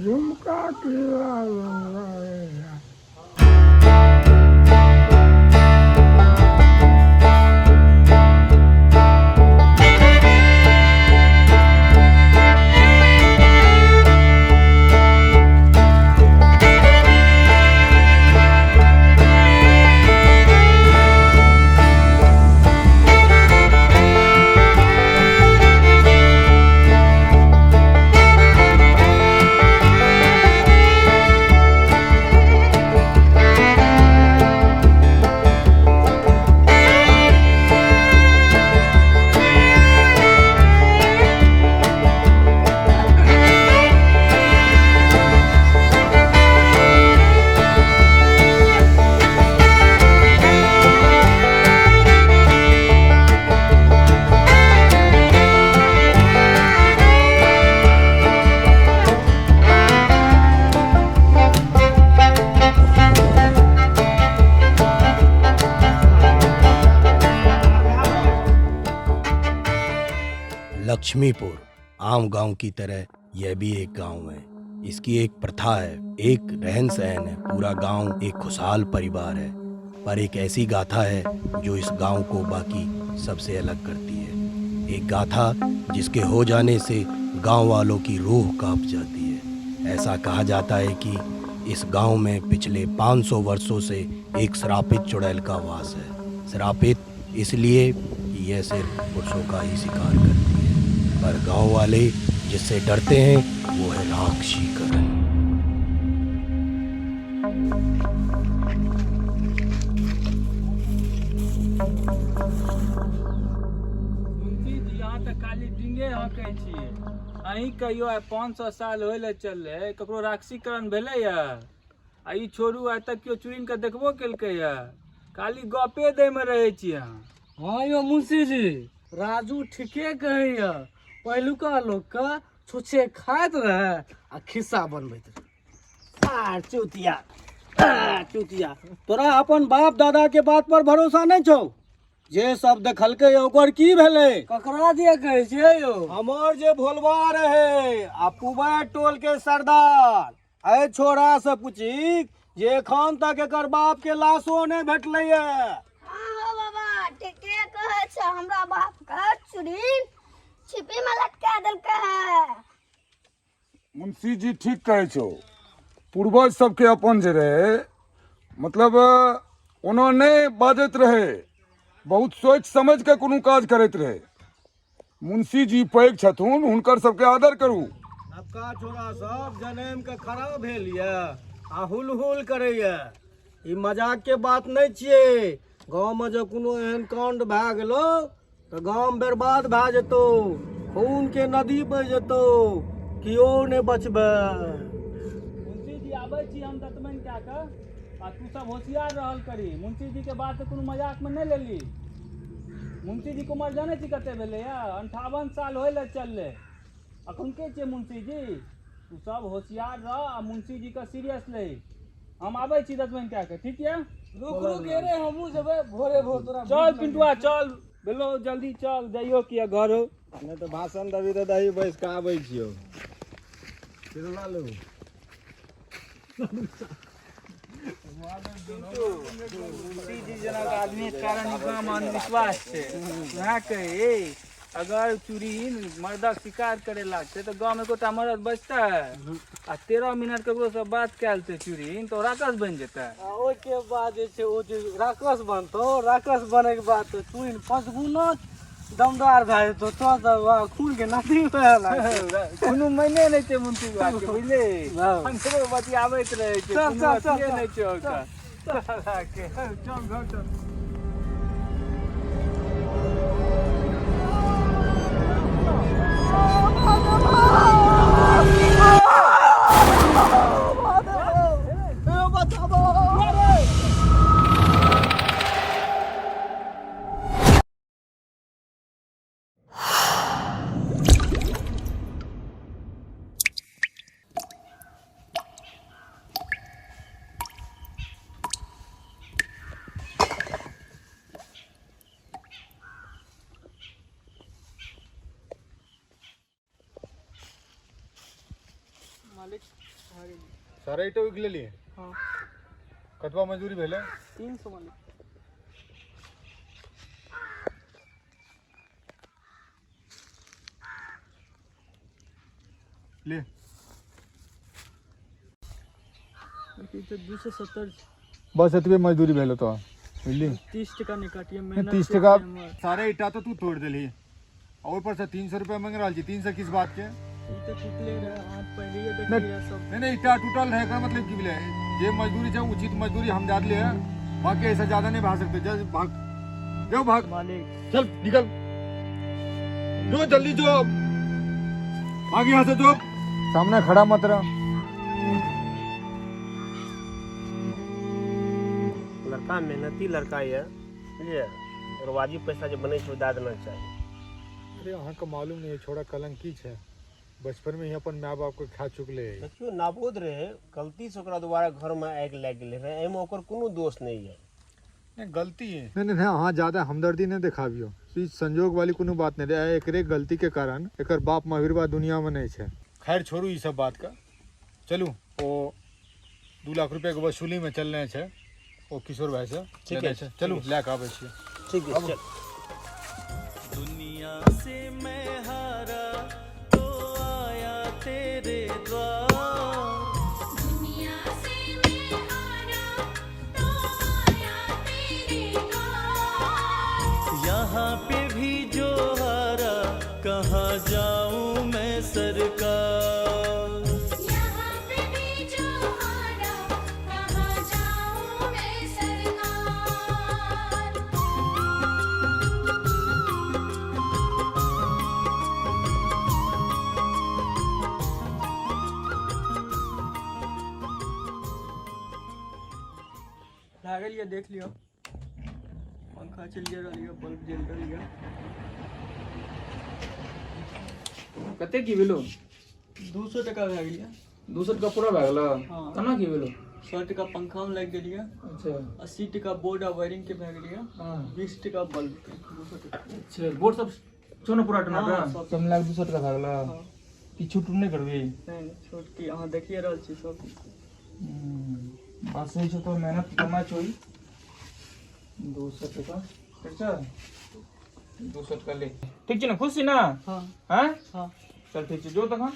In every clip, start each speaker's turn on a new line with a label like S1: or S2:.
S1: झुमका किला लंगड़ाएगा।
S2: लक्ष्मीपुर आम गांव की तरह यह भी एक गांव है। इसकी एक प्रथा है, एक रहन सहन है। पूरा गांव एक खुशहाल परिवार है, पर एक ऐसी गाथा है जो इस गांव को बाकी सबसे अलग करती है। एक गाथा जिसके हो जाने से गांव वालों की रूह कांप जाती है। ऐसा कहा जाता है कि इस गांव में पिछले 500 वर्षों से एक श्रापित चुड़ैल का वास है। श्रापित इसलिए कि यह सिर्फ पुरुषों का ही शिकार करती है, पर गांव वाले जिससे डरते हैं वो है राक्षसीकरण।
S3: यहाँ तक खाली डिंगे हकै छियै। अहीं कहियो आइ 500 साल होय ले चलले ककरो राक्षसीकरण भेलै या? आ ई छोड़ू आइ तक केओ चुड़ैल के देखबो केलकै या? खाली गपे दै में रहै छी अहाँ।
S4: हाँ यो मुंशी जी, राजू ठीके कहैया। पहिलुका लोग का छुच्छे खाइत रहे आ खिस्सा बनबैत रहे। चुतिया तोरा अपन बाप दादा के बात पर भरोसा नहीं छौ? जे सब देखलकै ओकर की भेलै? ककरा दिया कहै छियै यो? हमर जे भोलवा रहे आ पुबा टोल के सरदार। ए छोरा से पूछी जे एखन तक एकर बाप के लाशो नहीं भेटलै है।
S5: हाँ बाबा ठीके कहे छ। हमरा बाप का चुड़ैल छिपी में लटका देलकै है।
S1: मुंशी जी ठीक कहे छो। पूर्वज सबके अपन जे रहे, मतलब ओना नहीं बाजत रहे, बहुत सोच समझ के कोनो काज करैत रहे। मुंशी जी पैघ छथुन, हुनकर सबके आदर करू।
S4: नबका छोरा सब जनेम के खड़ा भेल ये आ हुल करैया। ई मजाक के बात नहीं छिए। गांव में जो कोनो एहन कांड भए गेलो तो गांव बर्बाद भए जेतो, खून के नदी बह जेतो, कियो नहीं बचबे।
S3: मुंशी जी आबै छी हम दतमनि कए कऽ, आ तू सब होशियार रहल करी। मुंशी जी के बात कोनो मजाक में नहीं लेली। मुंशी जी के उम्र जाने छी कते भेलै या? 58 साल होय ले चलले। अखन के छियै मुंशी जी? तू सब होशियार रह आ मुंशी जी के सीरियस ले। हम आबै छी दतमनि कए कऽ, ठीक है?
S4: रुक रे, हमहू जेबै भोरे भोर तोरा।
S3: चल पिंटुआ चल, बेलो जल्दी चल, जाइयो किया घर हो।
S4: नहीं तो भाषण देबी तो दही बैस के आबै छियो। चिल्ला लो।
S3: मुंशी जी जना आदमी के कारण ई गाम में अंधविश्वास छै। वहाँ कहे अगर चुड़ैल मर्दक शिकार करे लागते तो गाँव में एकोटा मर्द बचता है। आ 13 मिनट ककरो से बात कैल ते चुड़ैल तो राक्षस बन जेता।
S4: ओइ के बाद जे छै ओ जे राक्षस बनतो, राक्षस बने के बाद तो चुड़ैल 5 गुना दमदार भए जेतो। तो खून के नदी बहे लागतो।
S3: कोनो महीने नहीं छै मुंशी बात के, बुझले? हम सब बतियाबैत रहे छै, कोनो अथिए नहीं छै ओकरा। चल घर चल।
S4: मालिक
S6: सारा ईटा उगले लिए
S4: हाँ
S6: कतवा मजदूरी भेले
S4: 300 मालिक।
S6: ले
S4: 270
S6: बस इतने मजदूरी भेलो तो मिली
S4: 30 टका नहीं काटिए
S6: 30 टका सारे ईटा तो तू तोड़ दिली और ऊपर से 300 रुपया मांग रहा 300 किस बात के नहीं ईटा टूटल है का मतलब की बोले ये मजदूरी है उचित मजदूरी हम ज्यादा ले बाकी ऐसा ज्यादा नहीं भाग सकते जल्द भाग जो भाग
S4: मालिक
S6: चल निकल जो जल्दी जो भाग यहाँ से जो सामने खड़ा मत रहा।
S7: लड़का मेहनती लड़का है बुझलिए और वाजिब पैसा जो बने छै दे देना चाहिए।
S6: अरे अहाँ का मालूम नहीं है छोड़ा कलंकी है बचपन में ही अपन माँ बाप को खा चुकले
S7: देखियो नाबोद रहे गलती से ओकरा दोबारा घर में आग लग गेले रहे एमे ओकर कोनो दोष नहीं है।
S6: नहीं गलती है नहीं नहीं हाँ ज्यादा हमदर्दी नहीं दिखाबियो ई संजोग वाली कोनो बात नहीं रहे एकरे गलती के कारण एकर बाप महावीरवा दुनिया में नहीं है। खैर छोड़ू ई सब बात का चलू ओ 2 लाख रुपया के वसूली में चल रहे हैं ओ किशोर भाई से
S7: ठीक है
S6: चलू ले के आवे छियै
S7: ठीक है चल।
S8: दुनिया से मैं हारा तो आया तेरे द्वार
S9: दुनिया से मैं हारा तो आया तेरे द्वार
S8: यहाँ पे भी जो हारा कहाँ जाऊँ मैं सरकार
S9: यहाँ पे भी जो हारा कहाँ जाऊँ मैं सरकार।
S4: लागल ये देख लियो पंखा चल रहा बल्ब जल रहा
S3: कते की भेलो
S4: 200 टका भए गेलिए
S3: 200 टका पूरा भए गेलो
S4: हाँ।
S3: केना की भेलो
S4: 100 टका पंखा में लग गेलिए
S3: अच्छा
S4: 80 टका बोर्ड आ वायरिंग के भए गेलिए
S3: हाँ
S4: 20 टका बल्ब के 200 टका।
S3: अच्छा बोर्ड सब छो न पूरा टना
S4: हाँ,
S3: का
S4: सब।
S3: सब मिला के 200 टका भए गेलो
S4: हाँ।
S3: की छूट नहीं करबी
S4: नहीं छोट की अहाँ देखिए रहल छी सब
S3: बात सही छो तो मेहनत करना चाहिए 200 टका खर्चा 200 टका ले ठीक छै ना खुश छी ना
S4: हाँ
S3: हैं
S4: हाँ
S3: चल ठीक छै जो तखन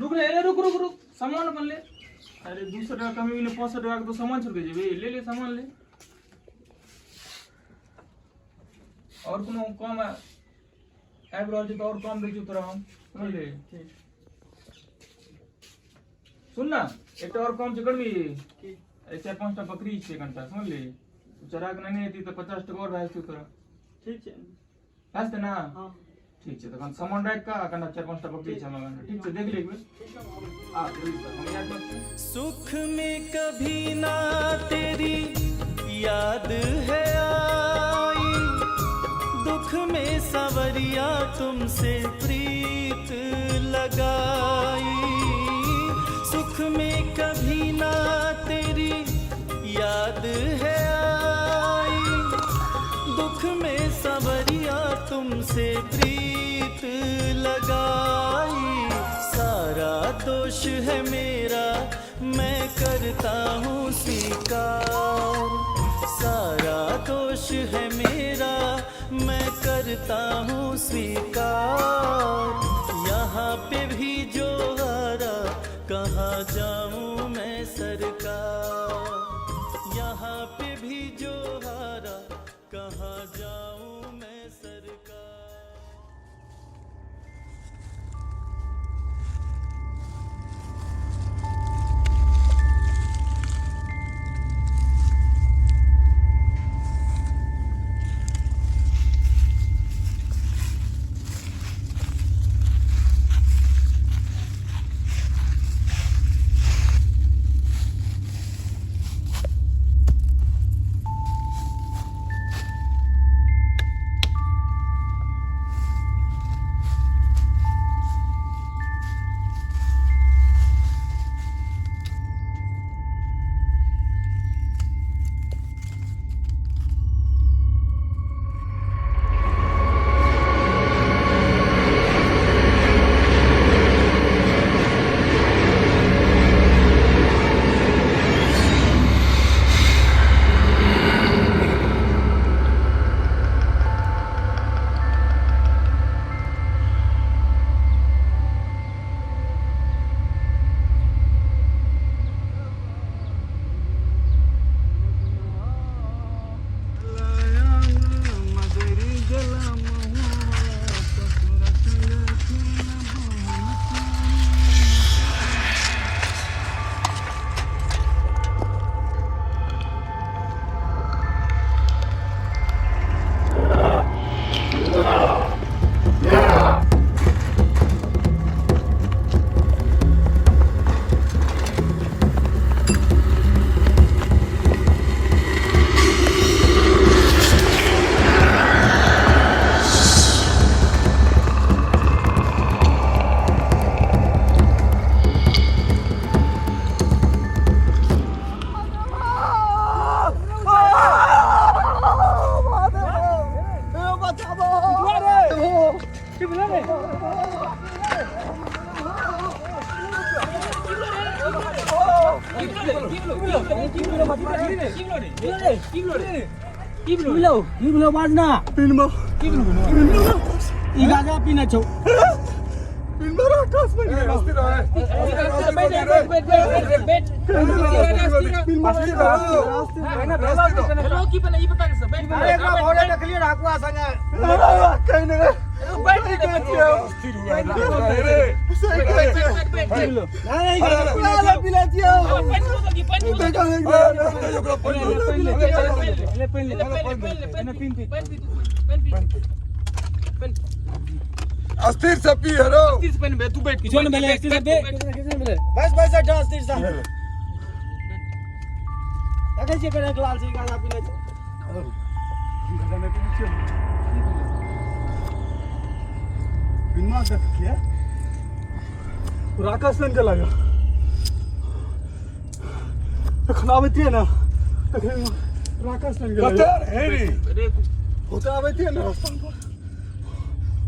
S3: रुक ले रे रुक रुक रुक सामान अपन ले अरे 200 टका कमी ने 500 टका के तो सामान छोड़ के जेबे ले ले सामान ले और कोनो काम आबि रहल छै तो और काम देखियो तोरा हम समझ ले सुन ना एक और काम छै करबी
S4: की
S3: 4-5 टा बकरी छै कनटा समझ ले चरा के नहीं हेती तो 50 टका और भए जेतौ तोरा
S4: ठीक है
S3: भए ना
S4: हाँ
S3: ठीक छै तखन सामान राख का कना 4-5 टा बकरी छै हमरा लग। ठीक छै देख ले एक बेर आ जल्दी से हम याद मत
S8: सुख में कभी ना तेरी याद है आई दुख में सवरिया तुमसे प्रीत लगाई सुख में कभी ना तेरी याद है आई दुख में सवरिया तुमसे प्रीत लगाई सारा दोष है मेरा मैं करता हूँ स्वीकार सारा दोष है मेरा मैं करता हूँ स्वीकार यहाँ पे भी जो हारा कहाँ जाऊँ मैं सरकार यहाँ पे भी जो हारा कहाँ जाऊँ मैं सरकार।
S4: बाजना ई गाजा पीने छौ
S1: अस्थिर से पी हेरो
S4: बस हटा अस्थिर सा देखे छियै करे लाल से गाजा पीने छौ बिना देख के राकेश ने लगा खनावती है ना राकेश ने लगा होता आवती है ना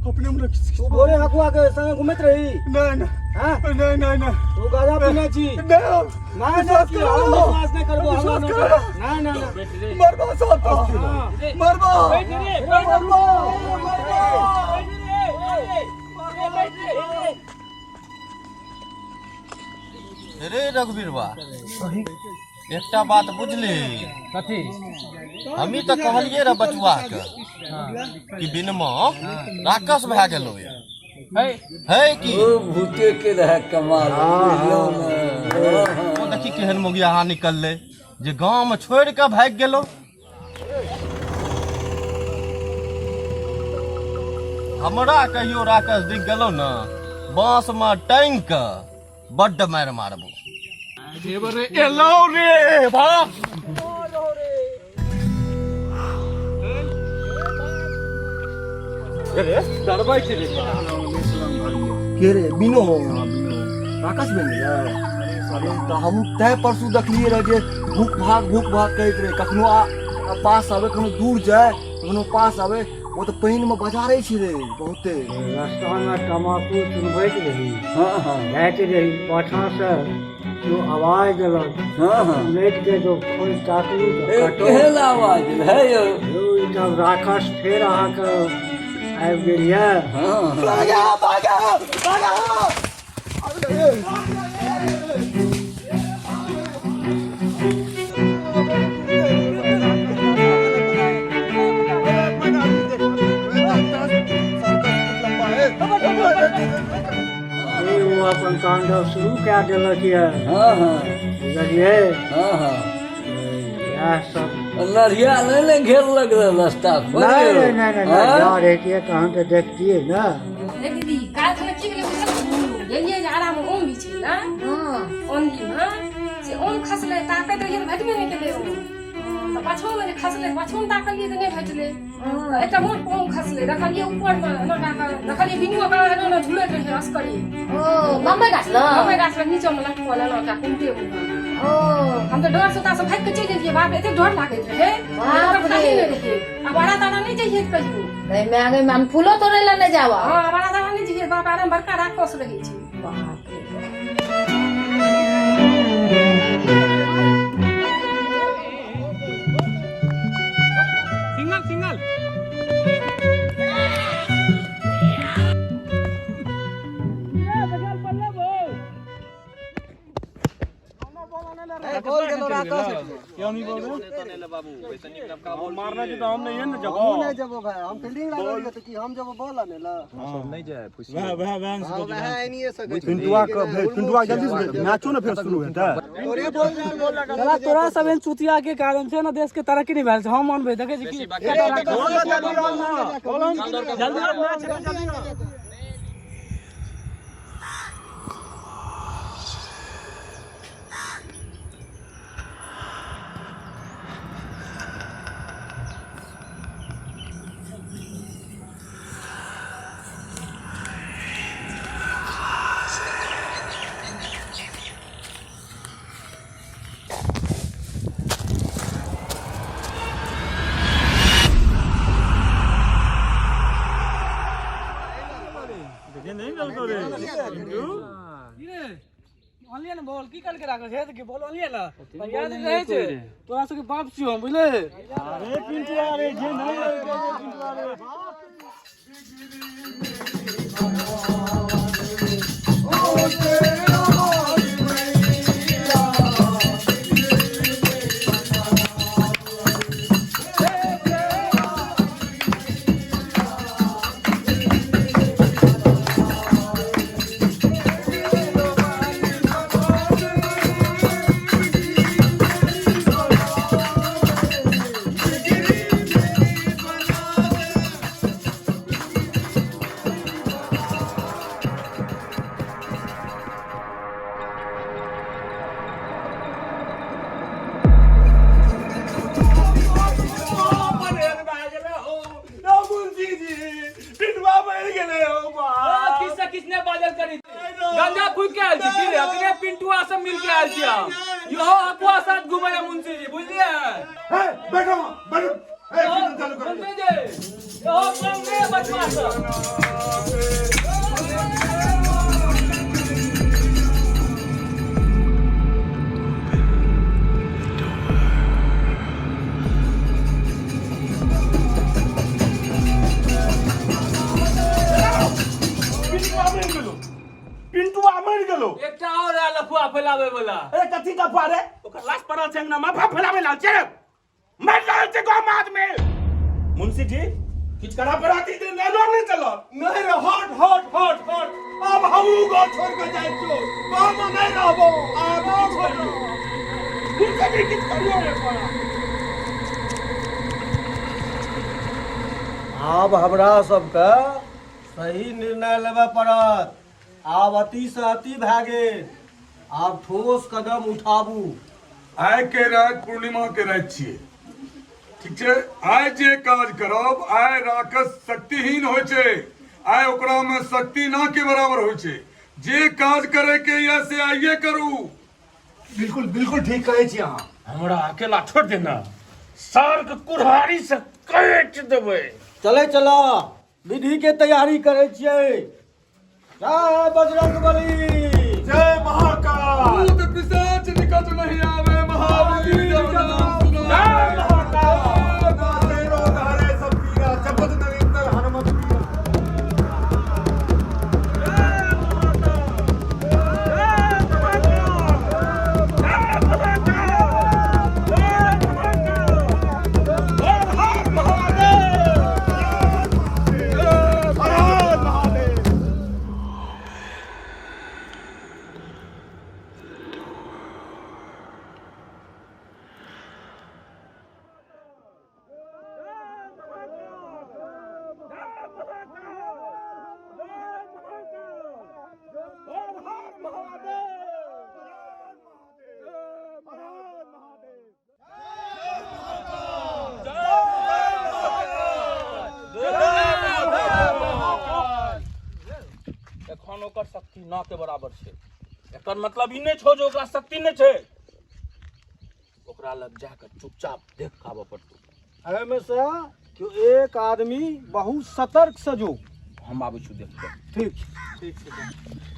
S4: अपने में तू बोले हकुआ के संग घुमत रही नहीं हां नहीं तू गाजा पीने छी नहीं की हम विश्वास नहीं करबो हम नहीं मरबा सब मरबा
S10: रे रघुवीरवा एकटा बात बुझली
S3: कथी
S10: हमी तो कहलिए रे बचुआ के कि बिनमा राकस भए गेलो है कि
S4: भूते के रह कमाल
S10: ओ देखी केहन मोगिया यहाँ निकलले जे गांव में छोड़ के भाग गेलो हमरा कहियो राकस दिख गेलो ना बांस में टांग के बड्ड मार मारबो
S4: एलो रे बाप डरबै के रे बिनो राकेश बन गया तो हम तय परसू देखलिए रहे जे भूख भाग कहत रहे कखनो पास आवे कखनो दूर जाए कखनो पास आवे वो तो पानी में बाजारे छी रे बहुते रास्ता में तमाकू चुनबैत रही जाइत रही पाछा से जो आवाज देलक लेट के जो खोल ताकलू केहन आवाज है यो जब राकेश फेर अहाँ के आबि गेल ये भागा वो अपन तांडव शुरू क्या दिलक ये बुझलिए लड़िया नहीं घेर लग रहा रास्ता नहीं कहाँ पे देखतिए ना
S9: दीदी काल खने की गेलिए जे आराम ओम भी छै ना ओनली हां से ओम खसले ताकत रहिए भेटबे नहीं केले तो पाछो में खसले पाछो में ताकलिए तो नहीं भेटले एकटा मोट ओम खसले रखलिए ऊपर में ना ताकल रखलिए बिनुआ का ना झुलत रहे अस्करी ओ बम्बई गाछ नीचे में लटकल ना का कुंटे ओ हम तो डर सोता से भाग के चल गेलिए बाप एते डर लागत रहे बाप रे अब बड़ा ताना नहीं चाहिए कहियो नहीं मैं आगे हम फूलो तोड़े ला नहीं जावा हां बड़ा ताना नहीं चाहिए बाप आराम बड़का राखोस रही छी बाप रे
S3: सिंगल
S4: बोल के तो राकेश
S3: क्यों नहीं बोल रहे बाबू वैसे निकलब का बॉल मारना की तो हम नहीं है ना जब
S4: हम नहीं जब भाई हम फील्डिंग लगा तो कि हम जब बॉल आने ला
S3: सब नहीं जाए खुशी
S4: वह नहीं है सके
S6: पिंटुआ जल्दी से मैचो ना फिर शुरू होता है
S4: और ये बोल लगा
S11: चला तोरा सब इन चुतिया के कारण से ना देश के तरक्की नहीं भेल हम मानबे देखे छी की जल्दी अनलिए ना बोल की करके राखल छै कि बोल अनलिए ना याद रहे छै तोरा सबके बाप छियो हम बुझले अरे पिंटुआ रे जे नहीं लगे पिंटुआ रे
S3: किसने बादल करी गंजा फूक के आयल छी की रे अपने पिंटुआ सब मिल के आयल छी हम यो अकुआ साथ घुमै है मुंशी जी बुझलिए
S1: बैठो बैठो चालू कर
S3: मुंशी जी यो कम रे बदमाश
S10: पिंटुआ मर गेलो
S3: एकटा और आयल अफवाह फैलावे वाला
S10: अरे कथी का पारे ओकर लाश पड़ल छै अंगना माफा फैलावे लाल छै मर रहल छै गांव मात में मुंशी जी किछ करा पराती दे नेलो नहीं चलो नहीं रे हट हट हट हट अब हम गांव छोड़ के जाय छो गांव में नहीं रहबो अब छोड़ मुंशी जी किछ करियो रे पड़ा
S4: आब हमरा सबके सही निर्णय लेबे पड़त आब अति से अति भए गेल आब ठोस कदम उठाबू
S1: आइ के रात पूर्णिमा के रात छियै ठीक छै आइ जे काज करब आइ राक्षस शक्तिहीन होइ छै आइ ओकरा में शक्ति ना के बराबर होइ छै जे काज करे के या से आइए करू
S10: बिल्कुल बिल्कुल ठीक कहै छी अहाँ हमरा अकेला छोड़ देना सार के कुल्हाड़ी से काट देबै
S4: चले चला विधि के तैयारी करे छियै जय बजरंग बली
S10: जय महाकाल
S1: भूत पिशाच निकट नहीं आवे महावीर जब नाम सुनो
S10: जय महाकाल तेरो धारे सब पीरा जपत नरेंद्र हनुमत पीरा
S3: एखन ओकर शक्ति ना के बराबर छै एकर मतलब ई नहि छौ जे ओकरा शक्ति नहि छै ओकरा लग जाकर चुपचाप देख खाबऽ पड़तौ
S4: एहिमे से क्यों एक आदमी बहुत सतर्क से जो
S3: हम आबै छी देख के
S4: ठीक ठीक छै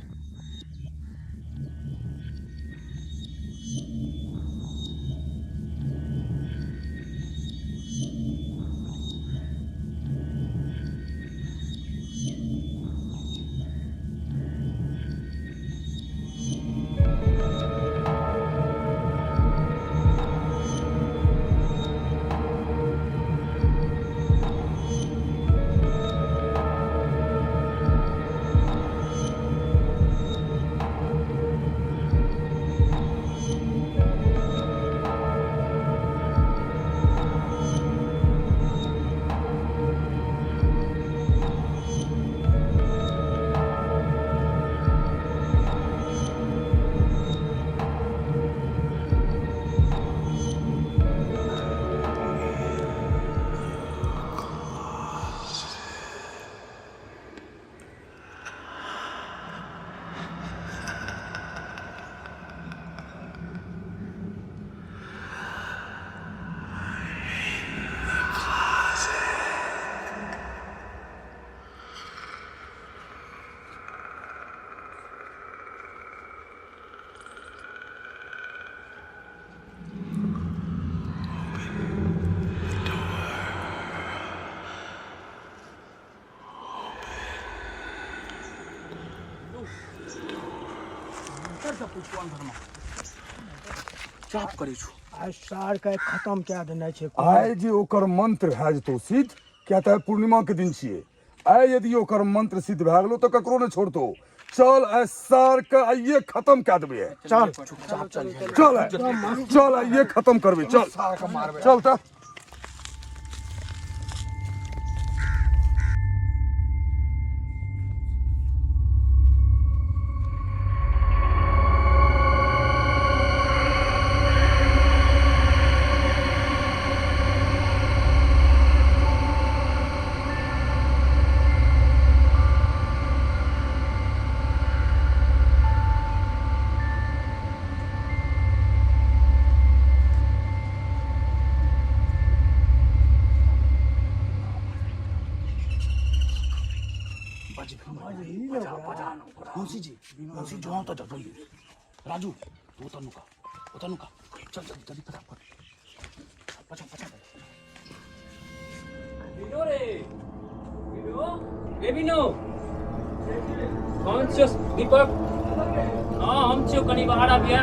S10: चाप करे छु
S4: आज सार के खत्म कए देने छै
S1: आइ जे ओकर मंत्र भए जेतौ सिद्ध, किया तऽ पूर्णिमा के दिन छियै, आइ यदि ओकर मंत्र सिद्ध भए गेलो तऽ ककरो नहि छोड़तौ। चल आइ सार के आइये खत्म कए देबै। चल चल आइये खत्म करबै। चल चल तऽ
S10: मौसी जी जो तो जल्दी राजू तू तनुका चल जल्दी फटाफट पचा
S3: विनो रे विनो कौन छो दीपक? हाँ हम छो कनी बाहर आबिया।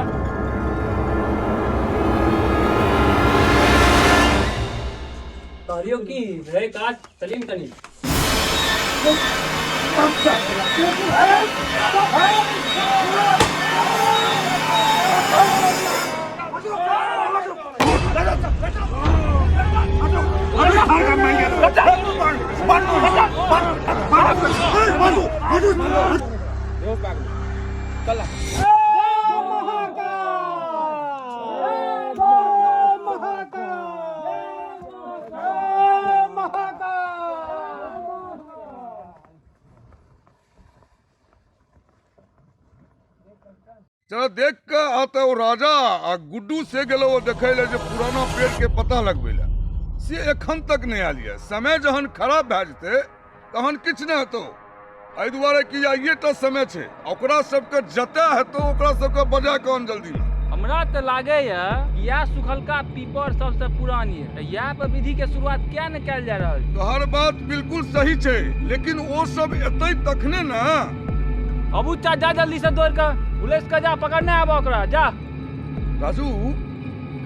S3: कहलियो की रे काज सलीम कनी
S1: चलो देख के आते वो राजा आ गुड्डू से गेलो वो देखे ले जे पुराना पेड़ के पता लगबे ले से एखन तक नहीं आलिए। समय जहन खराब भए जेते तहन किछ नहीं हेतौ। एहि दुआरे कि आइए टा समय छे, ओकरा सबके जते हेतौ ओकरा सबके बजा के आन जल्दी में।
S3: हमरा तो लागे या सुखलका पीपर सबसे पुरान है, या पर विधि के शुरुआत क्या न कैल जा रहल।
S1: तोहर बात बिल्कुल सही छे, लेकिन वो सब एतै तखने ना।
S3: अबू चा जा जल्दी से दौड़ के पुलिस का जा पकड़ने आबो ओकरा जा।
S1: राजू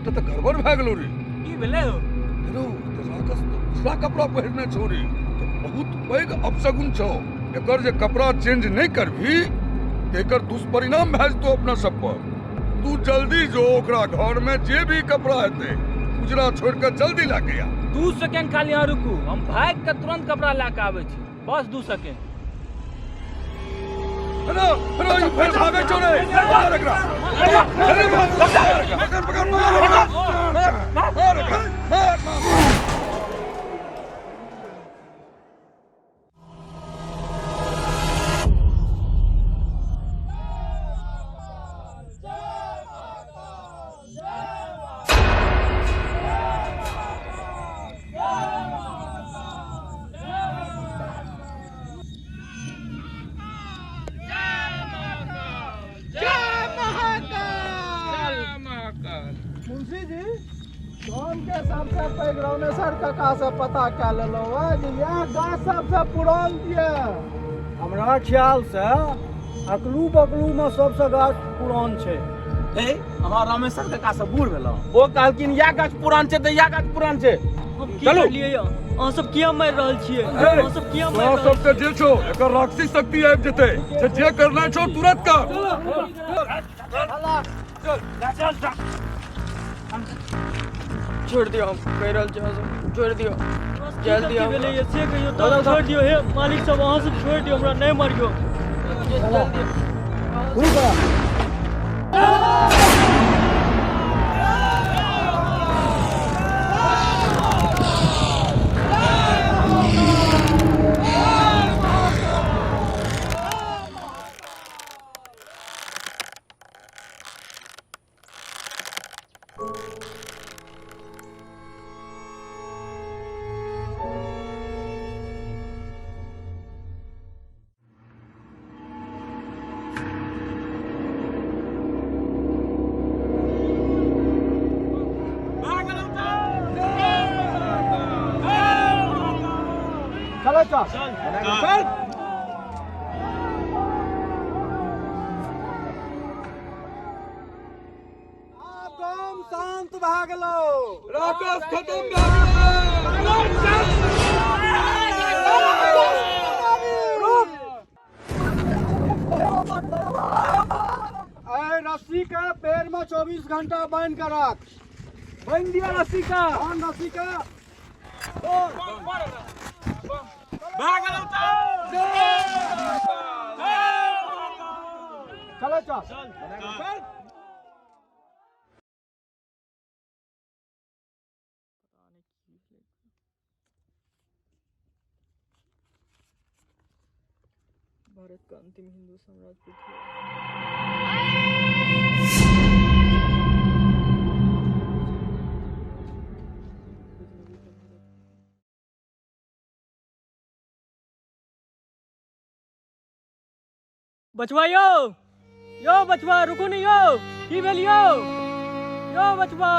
S1: तो गड़बड़ भए गेलो रे।
S3: की भेले हो?
S1: हेरो राकस तो दूसरा कपड़ा पहिरने छोड़ी तो बहुत पैघ अपशगुन छौ। एकर जे कपड़ा चेंज नहीं करभी तो एकर दुष्परिणाम भए जेतौ अपना सब पर। तू जल्दी जो ओकरा घर में जे भी कपड़ा हेते उजरा छोड़ के जल्दी लाके आ।
S3: 2 सेकंड खाली यहाँ रुकू, हम भाग के तुरंत कपड़ा लाके आबै छी, बस 2 सेकंड।
S1: हेलो ये फिर भागे छोड़े मार एकरा। अरे पकड़
S4: मुंशी जी गांव के सबसे पैघ रौनेसर काका से पता क्या लेलो जे यह गाछ सबसे पुरान दिए। हमरा ख्याल से अकलू बकलू में सबसे गाछ पुरान छे।
S10: हे हमरा रामेश्वर काका से बूढ़ भेलो, ओ कहलकिन या गाछ पुरान छे त या गाछ पुरान छे।
S11: चलो अहाँ सब किया मार रहल छियै? अहाँ सब किया मार रहल
S1: सबके जे छौ एकर राक्षसी शक्ति आबि जेतै। जे करना छौ तुरंत कर।
S11: छोड़ दियो, हम कह रहल छी सब छोड़ दियो जल्दी। हम भेले ये से कहियो तो छोड़ दियो। हे मालिक सब अहाँ सब छोड़ दियो, हमरा नहीं मारियो जल्दी।
S4: चलो चल। भा गेलो।
S1: राकेश खत्म भए
S4: ऐ रस्सी के पैर में 24 घंटा बांध कर रख।
S3: बन दिया रस्सी का।
S4: कौन रस्सी का? चलो चल।
S11: भारत का अंतिम हिंदू साम्राज्य बचवा यो बचवा रुको नहीं यो की भेल यो बचवा